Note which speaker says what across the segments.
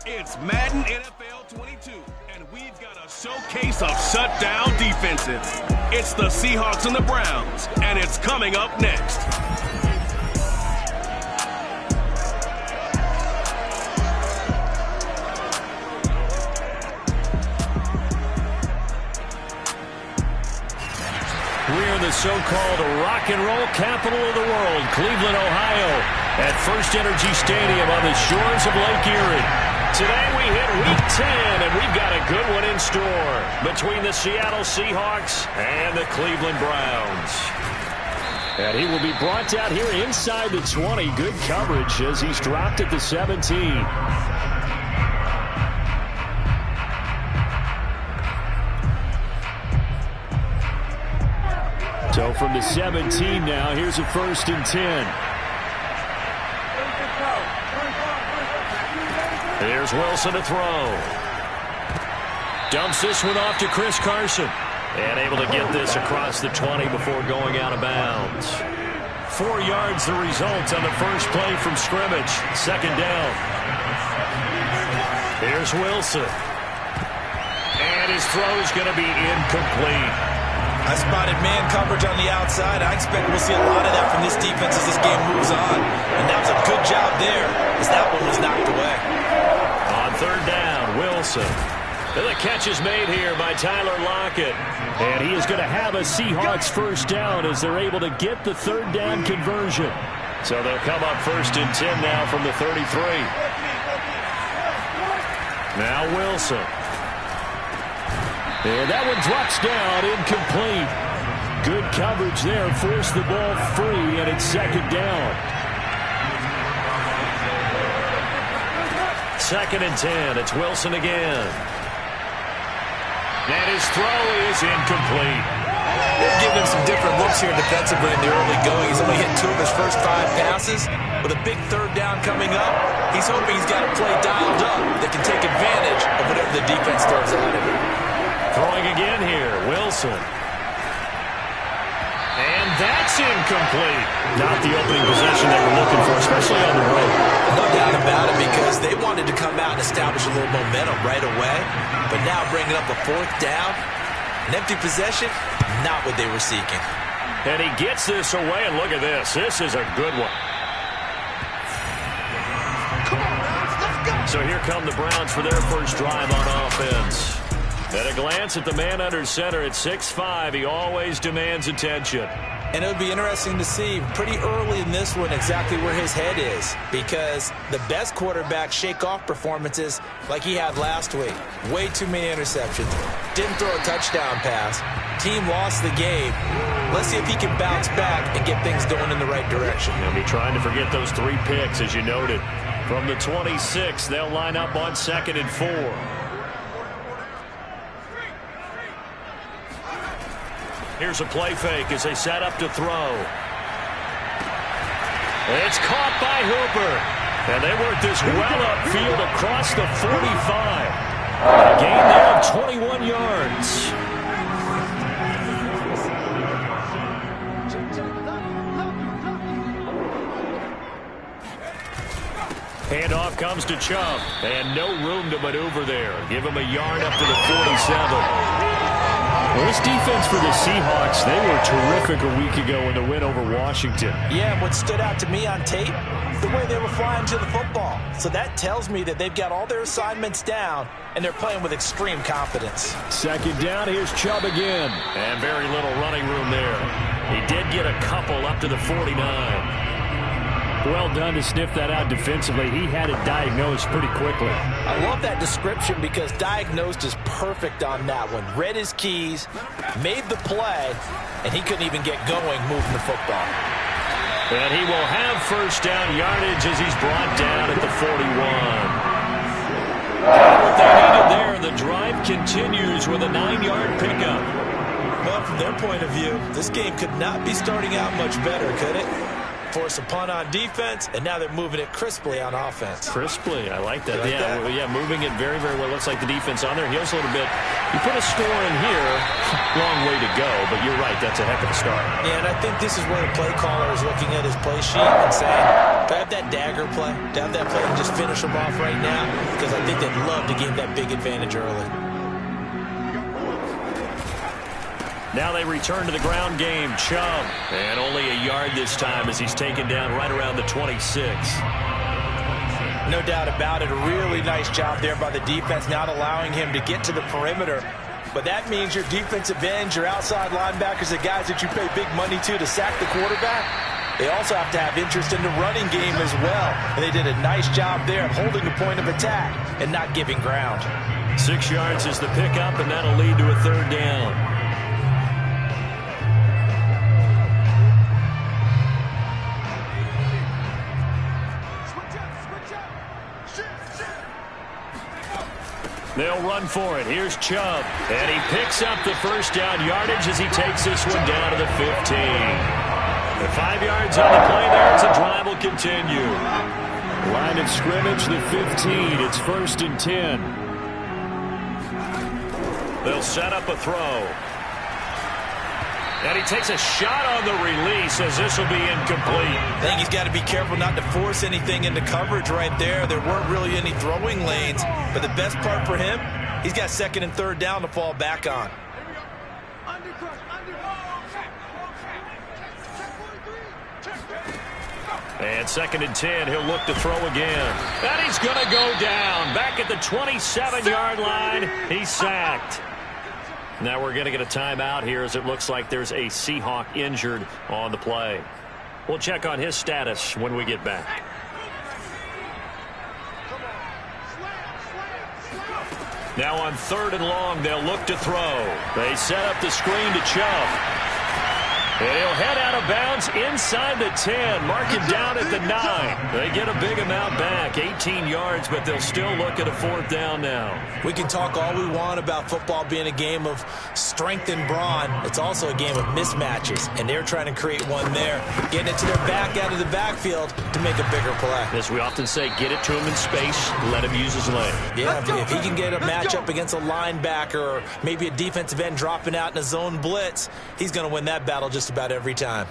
Speaker 1: It's Madden NFL 22, and we've got a showcase of shutdown defenses. It's the Seahawks and the Browns, and it's coming up next.
Speaker 2: We're in the so-called rock and roll capital of the world, Cleveland, Ohio, at First Energy Stadium on the shores of Lake Erie. Today we hit Week 10, and we've got a good one in store between the Seattle Seahawks and the Cleveland Browns. And he will be brought down here inside the 20. Good coverage as he's dropped at the 17. So from the 17 now, here's a 1st and 10. Here's Wilson to throw. Dumps this one off to Chris Carson. And able to get this across the 20 before going out of bounds. 4 yards the result on the first play from scrimmage. 2nd down. Here's Wilson. And his throw is going to be incomplete.
Speaker 3: I spotted man coverage on the outside. I expect we'll see a lot of that from this defense as this game moves on. And that was a good job there as that one was knocked away.
Speaker 2: On 3rd down, Wilson. And the catch is made here by Tyler Lockett. And he is going to have a Seahawks 1st down as they're able to get the 3rd down conversion. So they'll come up 1st and 10 now from the 33. Now Wilson. And that one drops down, incomplete. Good coverage there, forced the ball free, and it's 2nd down. 2nd and 10, it's Wilson again. And his throw is incomplete.
Speaker 3: They're giving him some different looks here defensively in the early going. He's only hit 2 of his first 5 passes. With a big 3rd down coming up, he's hoping he's got a play dialed up that can take advantage of whatever the defense throws at him.
Speaker 2: Throwing again here, Wilson. And that's incomplete. Not the opening possession they were looking for, especially on the road.
Speaker 3: No doubt about it, because they wanted to come out and establish a little momentum right away. But now bringing up a 4th down, an empty possession, not what they were seeking.
Speaker 2: And he gets this away, and look at this. This is a good one. So here come the Browns for their first drive on offense. At a glance at the man under center at 6'5", he always demands attention.
Speaker 3: And it would be interesting to see pretty early in this one exactly where his head is, because the best quarterbacks shake off performances like he had last week. Way too many interceptions. Didn't throw a touchdown pass. Team lost the game. Let's see if he can bounce back and get things going in the right direction.
Speaker 2: He'll be trying to forget those 3 picks, as you noted. From the 26, they'll line up on 2nd and 4. Here's a play fake as they set up to throw. It's caught by Hooper. And they work this well upfield across the 45. A gain there of 21 yards. Handoff comes to Chubb. And no room to maneuver there. Give him a yard up to the 47. Well, this defense for the Seahawks, they were terrific a week ago in the win over Washington.
Speaker 3: Yeah, and what stood out to me on tape, the way they were flying to the football. So that tells me that they've got all their assignments down, and they're playing with extreme confidence.
Speaker 2: 2nd down, here's Chubb again. And very little running room there. He did get a couple up to the 49. Well done to sniff that out defensively. He had it diagnosed pretty quickly.
Speaker 3: I love that description because diagnosed is perfect on that one. Read his keys, made the play, and he couldn't even get going moving the football.
Speaker 2: And he will have 1st down yardage as he's brought down at the 41. What they needed there, the drive continues with a 9-yard pickup.
Speaker 3: Well, from their point of view, this game could not be starting out much better, could it? Force a punt on defense, and now they're moving it crisply on offense.
Speaker 2: Crisply, I like that.
Speaker 3: Like that?
Speaker 2: Yeah, moving it very, very well. Looks like the defense on their heels a little bit. You put a score in here, long way to go, but you're right, that's a heck of a start.
Speaker 3: Yeah, and I think this is where the play caller is looking at his play sheet and saying, do I have that dagger play? Do I have that play to just finish them off right now? Because I I think they'd love to gain that big advantage early.
Speaker 2: Now they return to the ground game. Chubb. And only a yard this time as he's taken down right around the 26.
Speaker 3: No doubt about it. A really nice job there by the defense, not allowing him to get to the perimeter. But that means your defensive ends, your outside linebackers, the guys that you pay big money to sack the quarterback, they also have to have interest in the running game as well. And they did a nice job there of holding the point of attack and not giving ground.
Speaker 2: 6 yards is the pickup, and that'll lead to a third down. They'll run for it. Here's Chubb. And he picks up the first down yardage as he takes this one down to the 15. The 5 yards on the play there as the drive will continue. Line of scrimmage, the 15. It's 1st and 10. They'll set up a throw. And he takes a shot on the release as this will be incomplete.
Speaker 3: I think he's got to be careful not to force anything into coverage right there. There weren't really any throwing lanes. But the best part for him, he's got 2nd and 3rd down to fall back on.
Speaker 2: And 2nd and 10, he'll look to throw again. And he's going to go down. Back at the 27-yard line, he's sacked. Now we're going to get a timeout here as it looks like there's a Seahawk injured on the play. We'll check on his status when we get back. Now on 3rd and long, they'll look to throw. They set up the screen to Chubb. And he'll head out of bounds inside the 10. Mark him down at the 9. They get a big amount back, 18 yards, but they'll still look at a 4th down now.
Speaker 3: We can talk all we want about football being a game of strength and brawn. It's also a game of mismatches, and they're trying to create one there, getting it to their back out of the backfield to make a bigger play.
Speaker 2: As we often say, get it to him in space, let him use his leg.
Speaker 3: Yeah, if he can get a matchup against a linebacker or maybe a defensive end dropping out in a zone blitz, he's going to win that battle just about every time.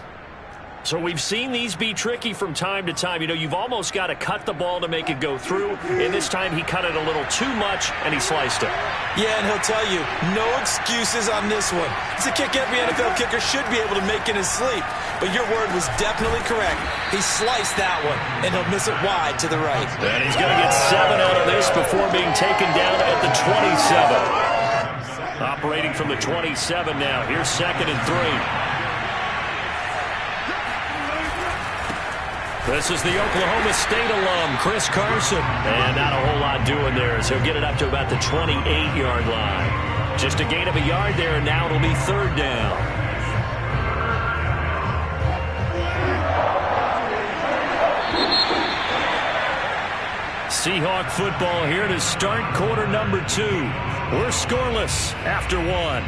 Speaker 2: So we've seen these be tricky from time to time. You know, you've almost got to cut the ball to make it go through. And this time he cut it a little too much, and he sliced it.
Speaker 3: Yeah, and he'll tell you, no excuses on this one. It's a kick every NFL kicker should be able to make in his sleep. But your word was definitely correct. He sliced that one, and he'll miss it wide to the right.
Speaker 2: And he's going to get 7 out of this before being taken down at the 27. Operating from the 27 now. Here's 2nd and 3. This is the Oklahoma State alum, Chris Carson. And not a whole lot doing there as he'll get it up to about the 28-yard line. Just a gain of a yard there, and now it'll be 3rd down. Seahawk football here to start quarter number 2. We're scoreless after 1.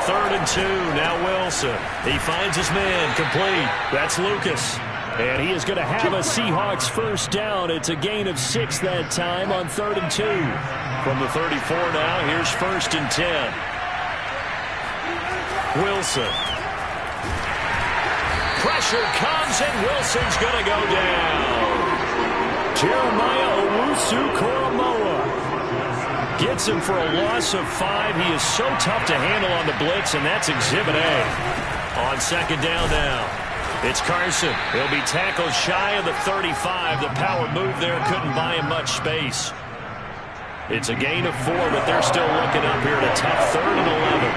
Speaker 2: 3rd and 2, now Wilson. He finds his man, complete. That's Lucas. And he is going to have a Seahawks 1st down. It's a gain of 6 that time on 3rd and 2. From the 34 now, here's 1st and 10. Wilson. Pressure comes, and Wilson's going to go down. Jeremiah Owusu-Koramoah gets him for a loss of 5. He is so tough to handle on the blitz, and that's Exhibit A. On 2nd down now, it's Carson. He'll be tackled shy of the 35. The power move there couldn't buy him much space. It's a gain of 4, but they're still looking up here at a tough 3rd and 11.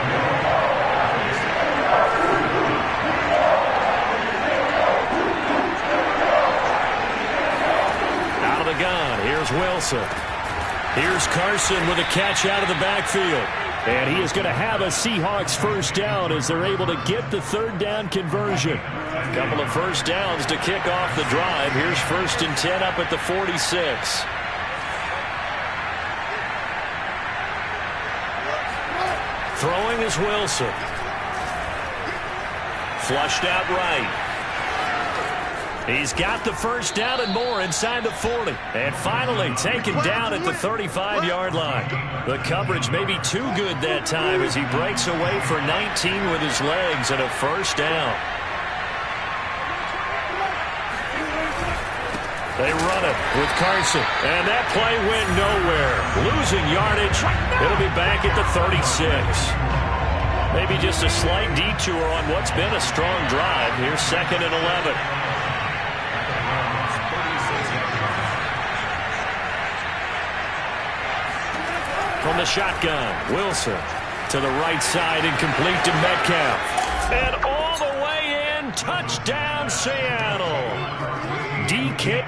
Speaker 2: Out of the gun, here's Wilson. Here's Carson with a catch out of the backfield. And he is going to have a Seahawks 1st down as they're able to get the 3rd down conversion. A couple of 1st downs to kick off the drive. Here's 1st and 10 up at the 46. Throwing is Wilson. Flushed out right. He's got the first down and more inside the 40. And finally taken down at the 35-yard line. The coverage may be too good that time as he breaks away for 19 with his legs and a first down. They run it with Carson. And that play went nowhere. Losing yardage. It'll be back at the 36. Maybe just a slight detour on what's been a strong drive. Here's 2nd and 11. From the shotgun, Wilson to the right side and complete to Metcalf. And all the way in, touchdown Seattle. DK.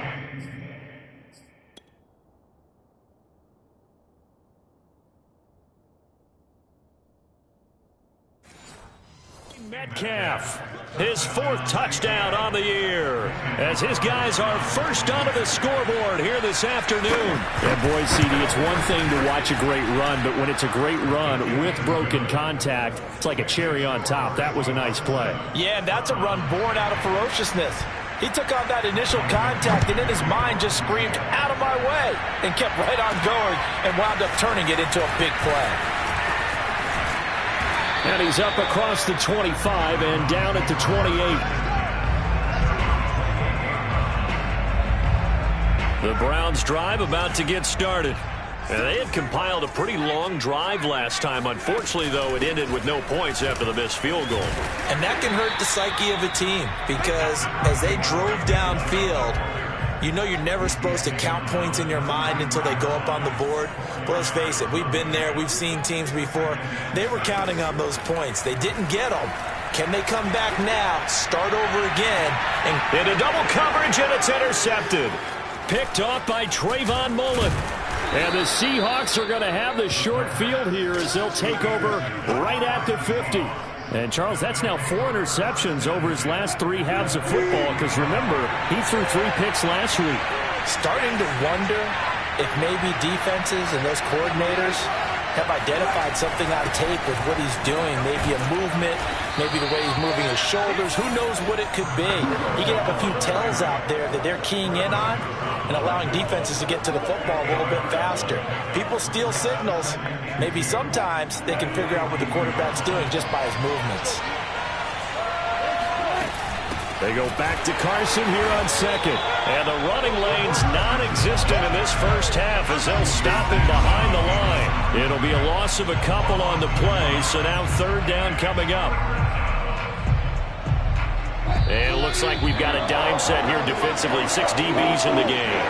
Speaker 2: Metcalf, his 4th touchdown on the year, as his guys are first onto the scoreboard here this afternoon.
Speaker 4: Yeah, boy, CD, it's one thing to watch a great run, but when it's a great run with broken contact, it's like a cherry on top. That was a nice play.
Speaker 3: Yeah, that's a run born out of ferociousness. He took on that initial contact and in his mind just screamed, "Out of my way," and kept right on going and wound up turning it into a big play.
Speaker 4: And he's up across the 25 and down at the 28.
Speaker 2: The Browns drive about to get started. And they had compiled a pretty long drive last time. Unfortunately, though, it ended with no points after the missed field goal.
Speaker 3: And that can hurt the psyche of a team because as they drove downfield, you know you're never supposed to count points in your mind until they go up on the board. But let's face it, we've been there. We've seen teams before. They were counting on those points. They didn't get them. Can they come back now, start over again?
Speaker 2: And into double coverage, and it's intercepted. Picked off by Trayvon Mullen.
Speaker 4: And the Seahawks are going to have the short field here as they'll take over right at the 50. And, Charles, that's now 4 interceptions over his last 3 halves of football because, remember, he threw 3 picks last week.
Speaker 3: Starting to wonder if maybe defenses and those coordinators have identified something on tape with what he's doing. Maybe a movement, maybe the way he's moving his shoulders. Who knows what it could be? You can have a few tells out there that they're keying in on and allowing defenses to get to the football a little bit faster. People steal signals. Maybe sometimes they can figure out what the quarterback's doing just by his movements.
Speaker 2: They go back to Carson here on 2nd. And the running lane's non-existent in this first half as they'll stop him behind the line. It'll be a loss of a couple on the play, so now 3rd down coming up. And it looks like we've got a dime set here defensively. 6 DBs in the game.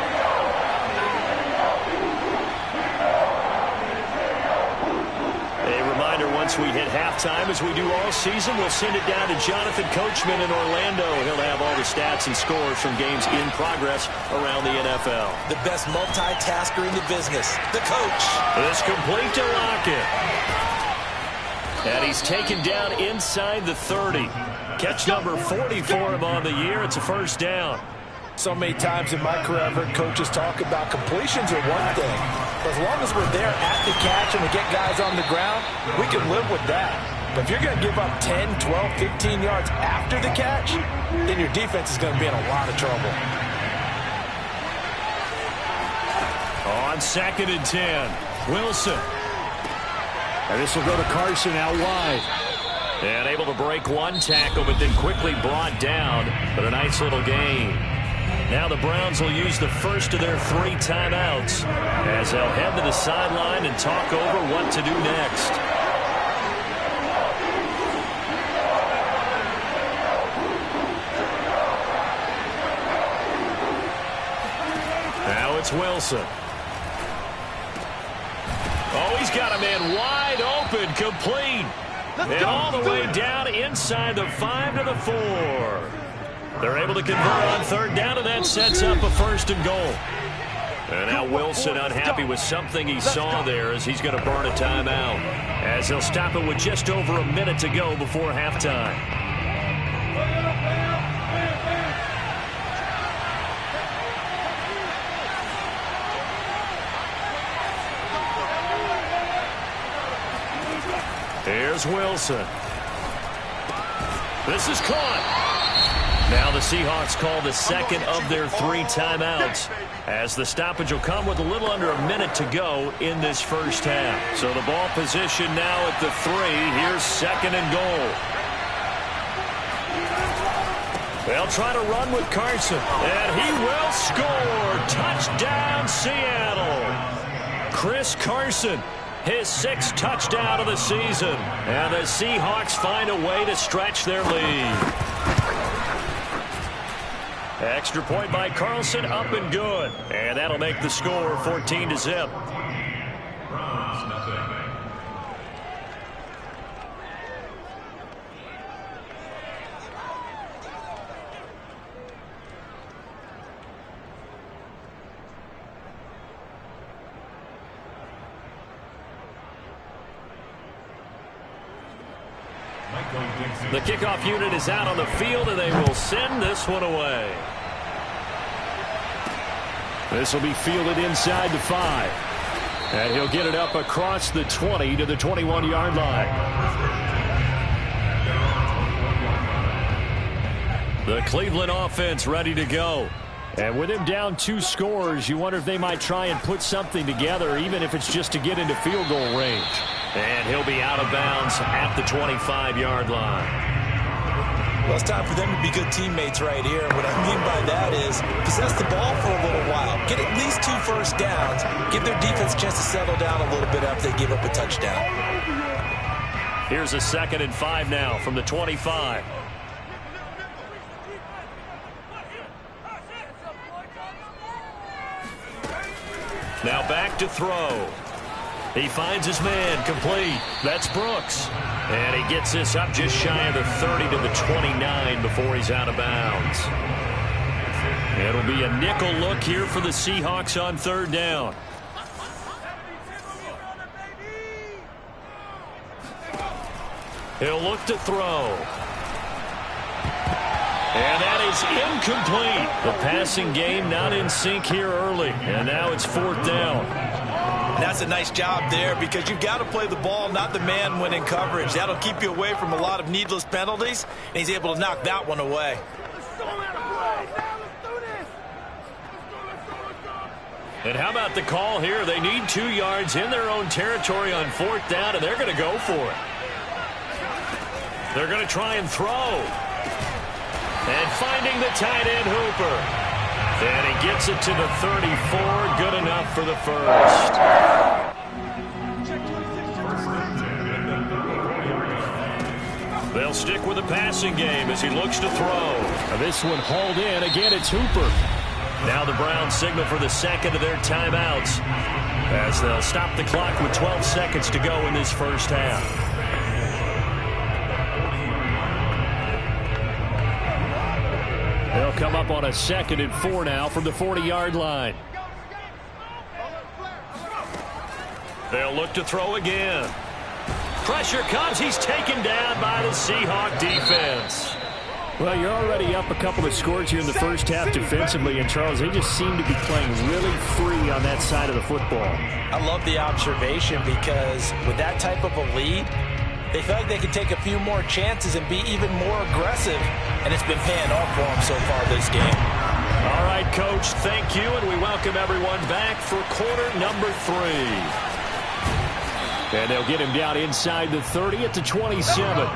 Speaker 2: Once we hit halftime, as we do all season, we'll send it down to Jonathan Coachman in Orlando. He'll have all the stats and scores from games in progress around the NFL.
Speaker 3: The best multitasker in the business, the coach.
Speaker 2: This complete to Lockett. And he's taken down inside the 30. Catch number 40 for him on the year. It's a first down.
Speaker 3: So many times in my career, I've heard coaches talk about completions are one thing. But as long as we're there at the catch and we get guys on the ground, we can live with that. But if you're going to give up 10, 12, 15 yards after the catch, then your defense is going to be in a lot of trouble.
Speaker 2: On 2nd and 10, Wilson.
Speaker 4: And this will go to Carson out wide.
Speaker 2: And able to break one tackle, but then quickly brought down. But a nice little gain. Now the Browns will use the first of their 3 timeouts as they'll head to the sideline and talk over what to do next. Now it's Wilson. Oh, he's got a man wide open, complete. And all the way down inside the 5 to the 4. They're able to convert on 3rd down, and that sets up a 1st and goal. And now Wilson unhappy with something he saw there as he's going to burn a timeout. As they'll stop it with just over a minute to go before halftime. Here's Wilson. This is caught. Now the Seahawks call the second of their 3 timeouts, as the stoppage will come with a little under a minute to go in this first half. So the ball position now at the 3. Here's second and goal. They'll try to run with Carson, and he will score. Touchdown, Seattle. Chris Carson, his 6th touchdown of the season. And the Seahawks find a way to stretch their lead. Extra point by Carlson, up and good. And that'll make the score 14-0. The kickoff unit is out on the field, and they will send this one away. This will be fielded inside the 5. And he'll get it up across the 20 to the 21-yard line. The Cleveland offense ready to go. And with him down 2 scores, you wonder if they might try and put something together, even if it's just to get into field goal range. And he'll be out of bounds at the 25-yard line.
Speaker 3: Well, it's time for them to be good teammates right here. And what I mean by that is possess the ball for a little while. Get at least 2 first downs. Give their defense a chance to settle down a little bit after they give up a touchdown.
Speaker 2: Here's a 2nd and 5 now from the 25. Now back to throw. He finds his man, complete. That's Brooks. And he gets this up just shy of the 30 to the 29 before he's out of bounds. It'll be a nickel look here for the Seahawks on 3rd down. He'll look to throw. And that is incomplete. The passing game not in sync here early. And now it's 4th down.
Speaker 3: That's a nice job there, because you've got to play the ball, not the man when in coverage. That'll keep you away from a lot of needless penalties, and he's able to knock that one away.
Speaker 2: And how about the call here? They need 2 yards in their own territory on 4th down, and they're going to go for it. They're going to try and throw. And finding the tight end, Hooper. And he gets it to the 34. Good enough for the first. They'll stick with the passing game as he looks to throw.
Speaker 4: And this one hauled in. Again, it's Hooper.
Speaker 2: Now the Browns signal for the 2nd of their timeouts, as they'll stop the clock with 12 seconds to go in this first half.
Speaker 4: They'll come up on a 2nd and 4 now from the 40-yard line.
Speaker 2: They'll look to throw again. Pressure comes. He's taken down by the Seahawk defense.
Speaker 4: Well, you're already up a couple of scores here in the first half defensively, and Charles, they just seem to be playing really free on that side of the football.
Speaker 3: I love the observation, because with that type of a lead, they feel like they can take a few more chances and be even more aggressive, and it's been paying off for them so far this game.
Speaker 2: All right, Coach, thank you, and we welcome everyone back for quarter number 3.
Speaker 4: And they'll get him down inside the 30 at the 27.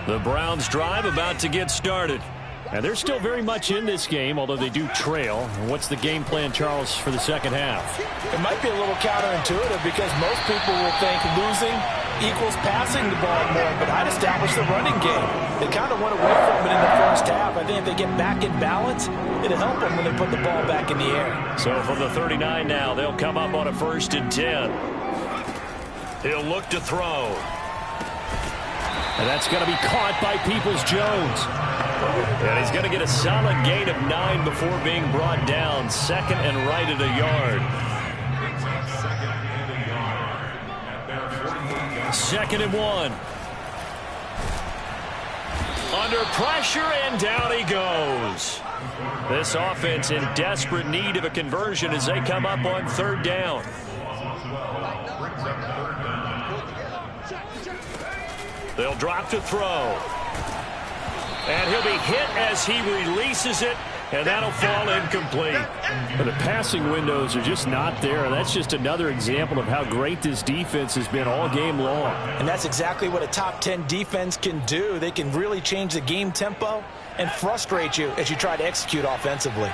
Speaker 2: The Browns drive about to get started.
Speaker 4: And they're still very much in this game, although they do trail. What's the game plan, Charles, for the second half?
Speaker 3: It might be a little counterintuitive, because most people will think losing equals passing the ball more, but I'd establish the running game. They kind of went away from it in the first half. I think if they get back in balance, it'll help them when they put the ball back in the air.
Speaker 2: So from the 39 now, they'll come up on a 1st and 10. He'll look to throw.
Speaker 4: And that's going to be caught by Peoples-Jones.
Speaker 2: And he's going to get a solid gain of 9 before being brought down. 2nd and right at a yard. 2nd and 1. Under pressure, and down he goes. This offense in desperate need of a conversion as they come up on 3rd down. They'll drop to throw. And he'll be hit as he releases it, and that'll fall incomplete.
Speaker 4: But the passing windows are just not there. That's just another example of how great this defense has been all game long.
Speaker 3: And that's exactly what a top 10 defense can do. They can really change the game tempo and frustrate you as you try to execute offensively.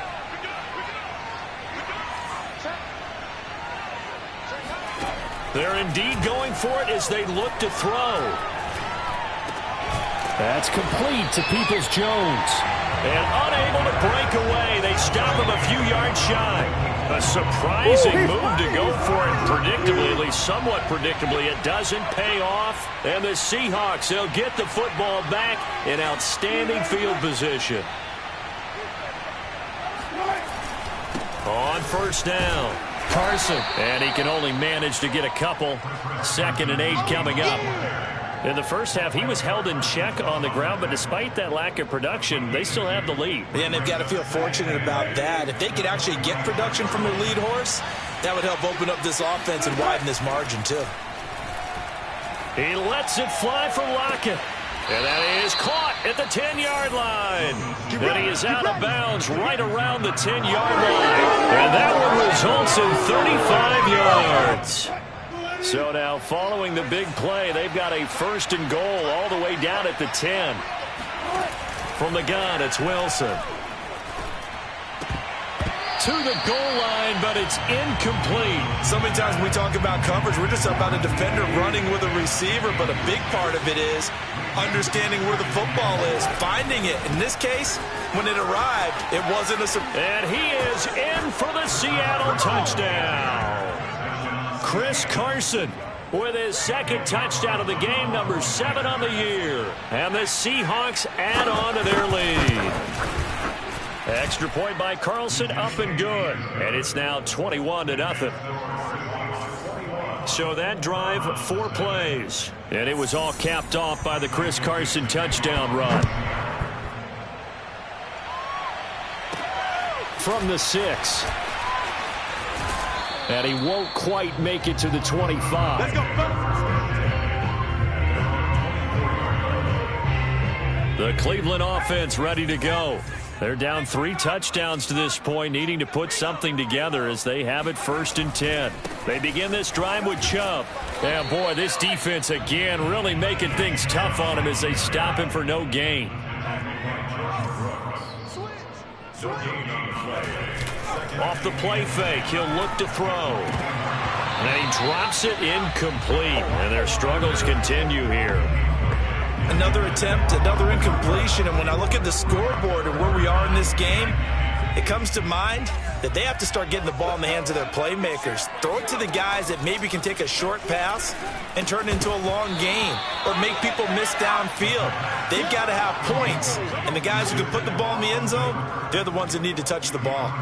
Speaker 2: They're indeed going for it as they look to throw.
Speaker 4: That's complete to Peoples-Jones.
Speaker 2: And unable to break away, they stop him a few yards shy. A surprising move to go for it predictably, at least somewhat predictably. It doesn't pay off. And the Seahawks, they'll get the football back in outstanding field position. On first down, Carson. And he can only manage to get a couple. 2nd and 8 coming up. In the first half, he was held in check on the ground, but despite that lack of production, they still have the lead.
Speaker 3: And they've got to feel fortunate about that. If they could actually get production from their lead horse, that would help open up this offense and widen this margin, too.
Speaker 2: He lets it fly for Lockett. And that is caught at the 10-yard line. And he is out of bounds right around the 10-yard line. And that one results in 35 yards. So now, following the big play, they've got a 1st and goal all the way down at the 10. From the gun, it's Wilson. To the goal line, but it's incomplete.
Speaker 3: So many times when we talk about coverage, we're just about a defender running with a receiver, but a big part of it is understanding where the football is, finding it. In this case, when it arrived, it wasn't a surprise.
Speaker 2: And he is in for the Seattle touchdown. Chris Carson with his 2nd touchdown of the game, number 7 on the year. And the Seahawks add on to their lead. Extra point by Carlson, up and good. And it's now 21-0. So that drive, 4 plays. And it was all capped off by the Chris Carson touchdown run.
Speaker 4: From the 6. And he won't quite make it to the 25.
Speaker 1: Let's go.
Speaker 2: The Cleveland offense ready to go. They're down 3 touchdowns to this point, needing to put something together as they have it 1st and 10. They begin this drive with Chubb. And boy, this defense again really making things tough on him as they stop him for no gain. Off the play fake, he'll look to throw. And he drops it incomplete. And their struggles continue here.
Speaker 3: Another attempt, another incompletion, and when I look at the scoreboard and where we are in this game, it comes to mind that they have to start getting the ball in the hands of their playmakers. Throw it to the guys that maybe can take a short pass and turn it into a long gain or make people miss downfield. They've got to have points, and the guys who can put the ball in the end zone, they're the ones that need to touch the ball.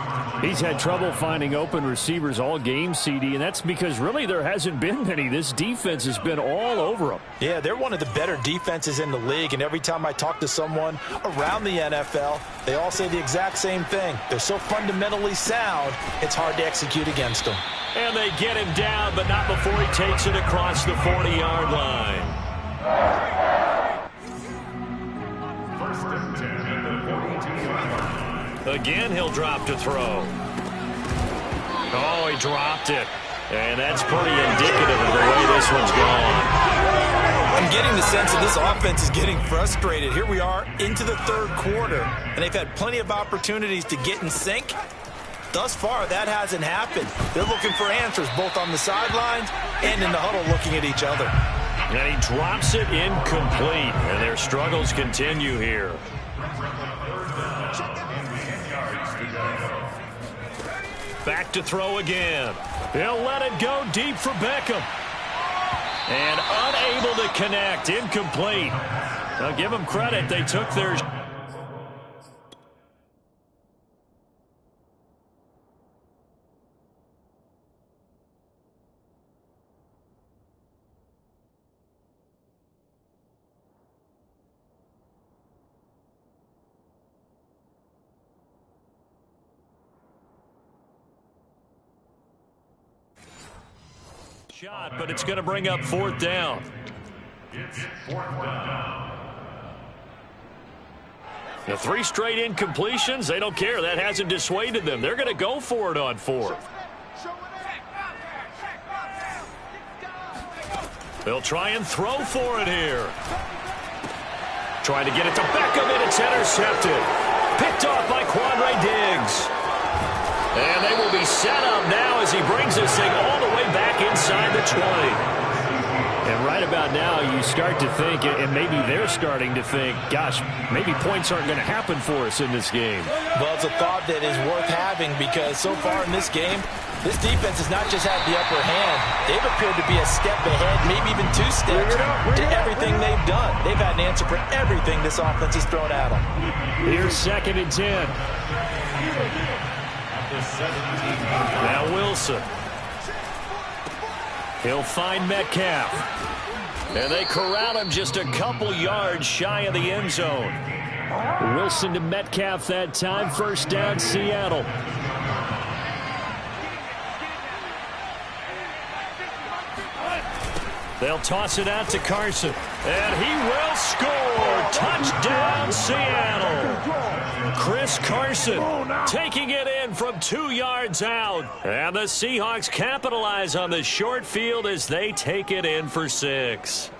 Speaker 4: He's had trouble finding open receivers all game, CD, and that's because really there hasn't been many. This defense has been all over them.
Speaker 3: Yeah, they're one of the better defenses in the league, and every time I talk to someone around the NFL, they all say the exact same thing. They're so fundamentally sound, it's hard to execute against them.
Speaker 2: And they get him down, but not before he takes it across the 40-yard line.
Speaker 1: 1st and 10 at the 42-yard line.
Speaker 2: Again, he'll drop to throw. Oh, he dropped it. And that's pretty indicative of the way this one's gone.
Speaker 3: I'm getting the sense that this offense is getting frustrated. Here we are into the 3rd quarter, and they've had plenty of opportunities to get in sync. Thus far, that hasn't happened. They're looking for answers both on the sidelines and in the huddle looking at each other.
Speaker 2: And he drops it incomplete, and their struggles continue here. Back to throw again. He'll let it go deep for Beckham. And unable to connect. Incomplete. Now give them credit. They took their... shot, but it's going to bring up 4th down.
Speaker 1: It's 4th down.
Speaker 2: The 3 straight incompletions, they don't care. That hasn't dissuaded them. They're going to go for it on 4th. They'll try and throw for it here. Trying to get it to Beckham, and it's intercepted. Picked off by Quandre Diggs. And they will be set up now as he brings this thing all the way back inside the 20. And right about now, you start to think, and maybe they're starting to think, gosh, maybe points aren't going to happen for us in this game.
Speaker 3: Well, it's a thought that is worth having because so far in this game, this defense has not just had the upper hand. They've appeared to be a step ahead, maybe even 2 steps to everything they've done. They've had an answer for everything this offense has thrown at them.
Speaker 2: Here's 2nd and 10. Now Wilson. He'll find Metcalf. And they corral him just a couple yards shy of the end zone. Wilson to Metcalf that time. 1st down, Seattle. They'll toss it out to Carson. And he will score. Touchdown, Seattle. Chris Carson taking it in from 2 yards out. And the Seahawks capitalize on the short field as they take it in for 6.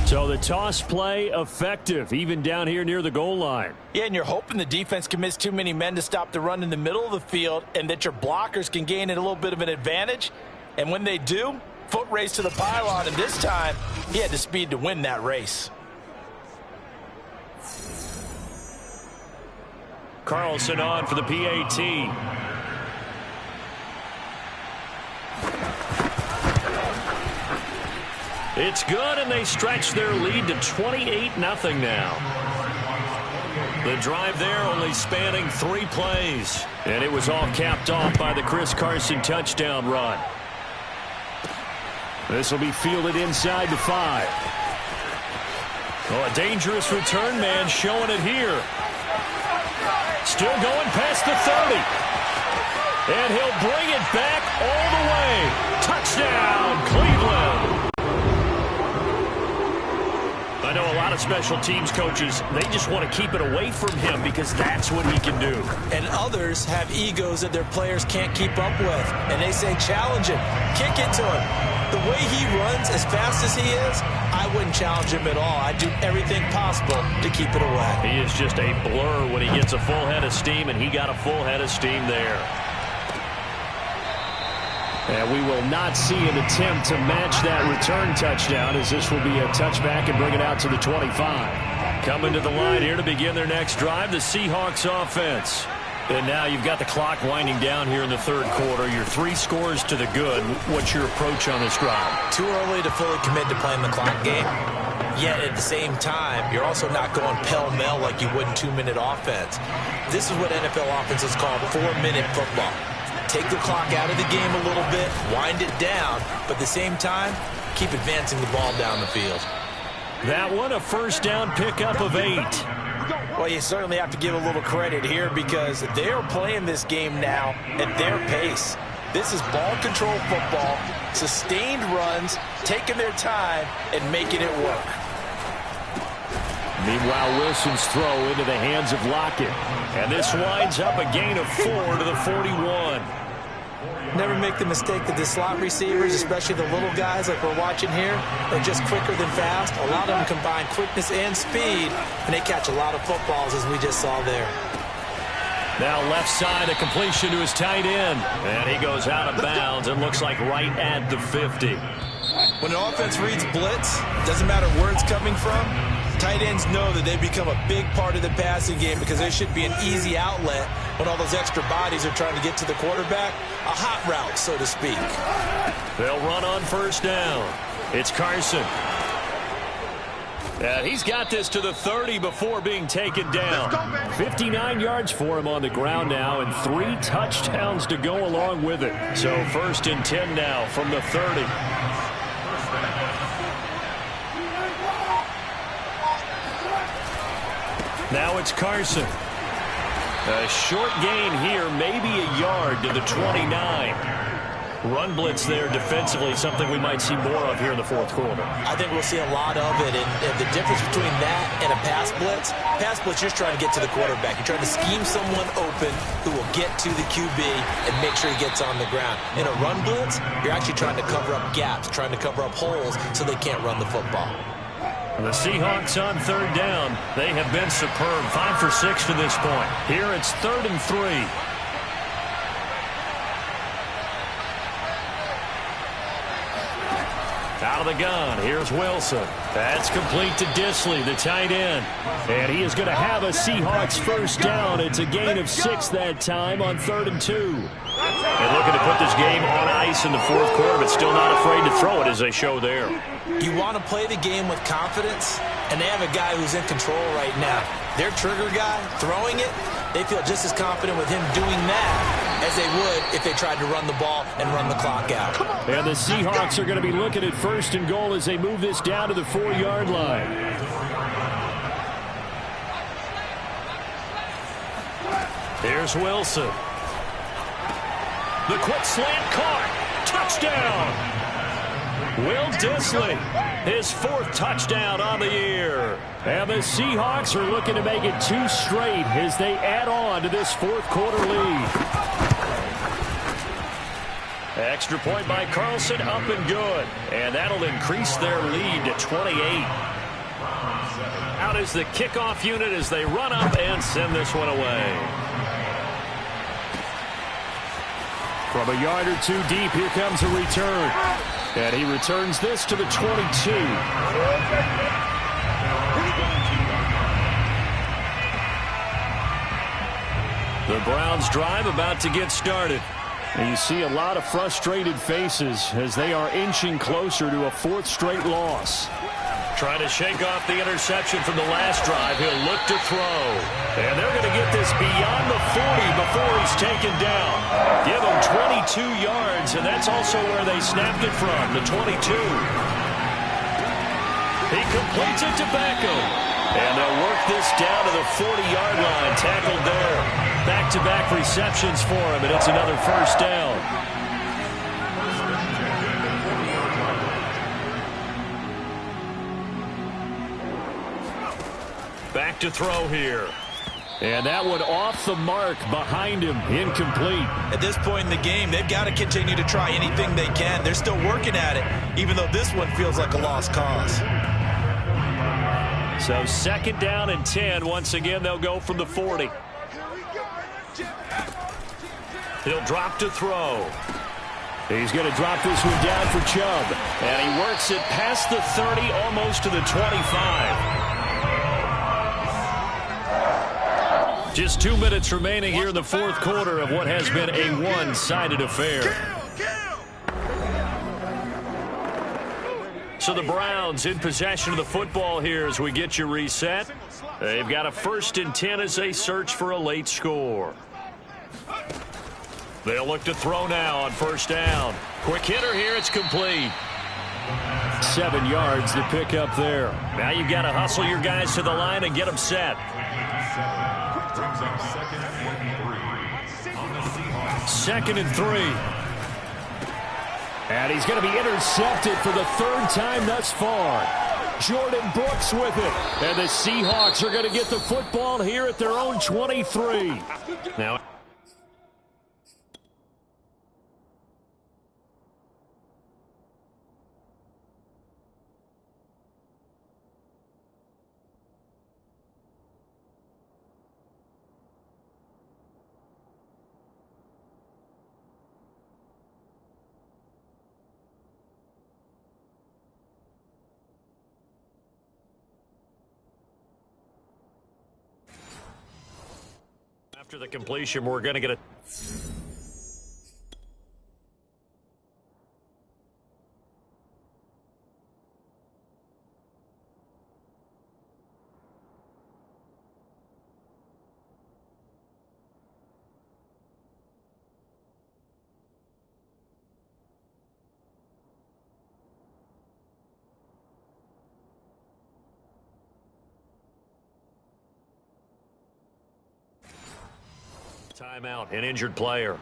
Speaker 2: So the toss play effective, even down here near the goal line.
Speaker 3: Yeah, and you're hoping the defense can miss too many men to stop the run in the middle of the field and that your blockers can gain a little bit of an advantage. And when they do, foot race to the pylon, and this time he had the speed to win that race.
Speaker 2: Carlson on for the PAT. It's good, and they stretch their lead to 28-0 now. The drive there only spanning 3 plays. And it was all capped off by the Chris Carson touchdown run. This will be fielded inside the 5. Oh, a dangerous return man showing it here. Still going past the 30. And he'll bring it back all the way. Touchdown, Cleveland. I know a lot of special teams coaches, they just want to keep it away from him because that's what he can do.
Speaker 3: And others have egos that their players can't keep up with. And they say, challenge him, kick it to him. The way he runs as fast as he is, I wouldn't challenge him at all. I'd do everything possible to keep it away.
Speaker 2: He is just a blur when he gets a full head of steam, and he got a full head of steam there. And we will not see an attempt to match that return touchdown, as this will be a touchback and bring it out to the 25. Coming to the line here to begin their next drive, the Seahawks offense. And now you've got the clock winding down here in the 3rd quarter. Your 3 scores to the good. What's your approach on this drive?
Speaker 3: Too early to fully commit to playing the clock game. Yet at the same time, you're also not going pell-mell like you would in 2-minute offense. This is what NFL offenses call 4-minute football. Take the clock out of the game a little bit, wind it down, but at the same time, keep advancing the ball down the field.
Speaker 2: That one, a 1st down pickup of 8.
Speaker 3: Well, you certainly have to give a little credit here because they are playing this game now at their pace. This is ball control football, sustained runs, taking their time, and making it work.
Speaker 2: Meanwhile, Wilson's throw into the hands of Lockett. And this winds up a gain of 4 to the 41.
Speaker 3: Never make the mistake that the slot receivers, especially the little guys like we're watching here, are just quicker than fast. A lot of them combine quickness and speed, and they catch a lot of footballs, as we just saw there.
Speaker 2: Now left side, a completion to his tight end. And he goes out of bounds and looks like right at the 50.
Speaker 3: When an offense reads blitz, doesn't matter where it's coming from, tight ends know that they become a big part of the passing game because there should be an easy outlet when all those extra bodies are trying to get to the quarterback. A hot route, so to speak.
Speaker 2: They'll run on 1st down. It's Carson. And he's got this to the 30 before being taken down. 59 yards for him on the ground now and 3 touchdowns to go along with it. So 1st and 10 now from the 30. Now it's Carson. A short gain here, maybe a yard to the 29. Run blitz there defensively, something we might see more of here in the fourth quarter.
Speaker 3: I think we'll see a lot of it, and the difference between that and a pass blitz, you're just trying to get to the quarterback. You're trying to scheme someone open who will get to the QB and make sure he gets on the ground. In a run blitz, you're actually trying to cover up gaps, trying to cover up holes so they can't run the football.
Speaker 2: The Seahawks on third down. They have been superb, 5 for 6 to this point. Here it's 3rd and 3. Out of the gun, here's Wilson. That's complete to Disley, the tight end. And he is going to have a Seahawks first down. It's a gain of 6 that time on 3rd and 2. And looking to put this game on ice in the fourth quarter, but still not afraid to throw it as they show there.
Speaker 3: You want to play the game with confidence, and they have a guy who's in control right now. Their trigger guy, throwing it, they feel just as confident with him doing that as they would if they tried to run the ball and run the clock out.
Speaker 4: And the Seahawks are going to be looking at 1st and goal as they move this down to the 4-yard line.
Speaker 2: Here's Wilson. The quick slant caught. Touchdown. Will Disley, his 4th touchdown on the year. And the Seahawks are looking to make it 2 straight as they add on to this fourth quarter lead. Extra point by Carlson, up and good. And that'll increase their lead to 28. Out is the kickoff unit as they run up and send this one away.
Speaker 4: From a yard or 2 deep, here comes a return. And he returns this to the 22.
Speaker 2: The Browns drive about to get started.
Speaker 4: And you see a lot of frustrated faces as they are inching closer to a 4th straight loss.
Speaker 2: Trying to shake off the interception from the last drive. He'll look to throw. And they're going to get this beyond the 40 before he's taken down. Give him 22 yards, and that's also where they snapped it from, the 22. He completes it to Beckham. And they'll work this down to the 40-yard line, tackled there. Back-to-back receptions for him, and it's another first down. Back to throw here.
Speaker 4: And that one off the mark behind him, incomplete.
Speaker 3: At this point in the game, they've got to continue to try anything they can. They're still working at it, even though this one feels like a lost cause.
Speaker 2: So 2nd down and 10. Once again, they'll go from the 40. He'll drop to throw.
Speaker 4: He's going to drop this one down for Chubb.
Speaker 2: And he works it past the 30, almost to the 25. Just 2 minutes remaining here in the fourth quarter of what has been a one-sided affair. So the Browns in possession of the football here as we get you reset. They've got a 1st and 10 as they search for a late score. They'll look to throw now on 1st down. Quick hitter here, it's complete.
Speaker 4: 7 yards to pick up there.
Speaker 2: Now you've got to hustle your guys to the line and get them set. 2nd and 3.
Speaker 4: And he's going to be intercepted for the 3rd time thus far. Jordan Brooks with it. And the Seahawks are going to get the football here at their own 23.
Speaker 2: Now, after the completion, we're going to get a timeout, an injured player.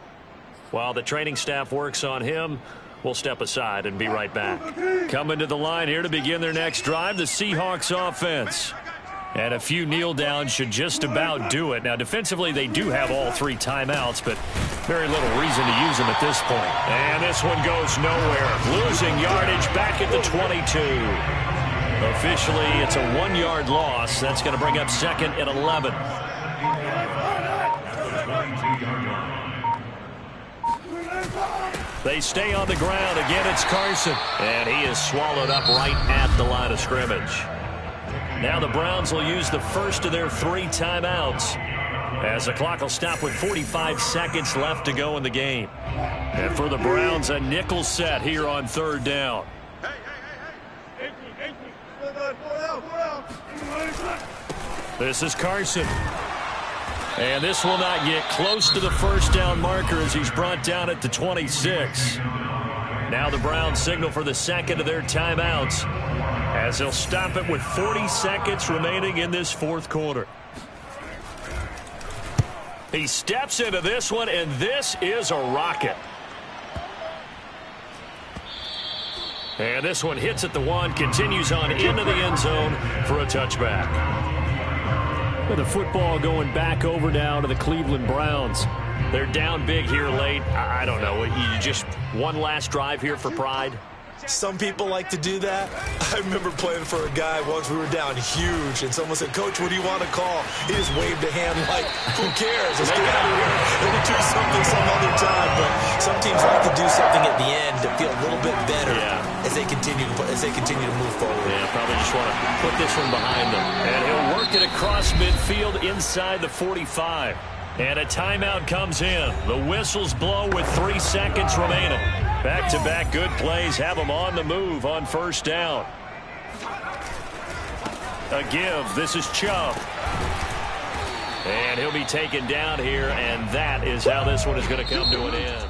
Speaker 2: While the training staff works on him, we'll step aside and be right back. Coming to the line here to begin their next drive, the Seahawks offense. And a few kneel downs should just about do it. Now, defensively, they do have all 3 timeouts, but very little reason to use them at this point. And this one goes nowhere. Losing yardage back at the 22. Officially, it's a 1-yard loss. That's going to bring up 2nd and 11. They stay on the ground. Again, it's Carson. And he is swallowed up right at the line of scrimmage. Now the Browns will use the first of their 3 timeouts, as the clock will stop with 45 seconds left to go in the game. And for the Browns, a nickel set here on 3rd down. This is Carson. And this will not get close to the first down marker as he's brought down at the 26. Now the Browns signal for the second of their timeouts, as they'll stop it with 40 seconds remaining in this 4th quarter. He steps into this one, and this is a rocket. And this one hits at the 1, continues on into the end zone for a touchback. With the football going back over now to the Cleveland Browns. They're down big here late. I don't know. You just one last drive here for pride?
Speaker 3: Some people like to do that. I remember playing for a guy once. We were down huge, and someone said, "Coach, what do you want to call?" He just waved a hand like, "Who cares? Let's get out of here. We'll do something some other time." But some teams like to do something at the end to feel a little bit better as they continue to move forward.
Speaker 2: Yeah, probably just want to put this one behind them. And he'll work it across midfield inside the 45. And a timeout comes in. The whistles blow with 3 seconds remaining. Back-to-back good plays have them on the move on 1st down. A give. This is Chubb. And he'll be taken down here, and that is how this one is going to come to an end.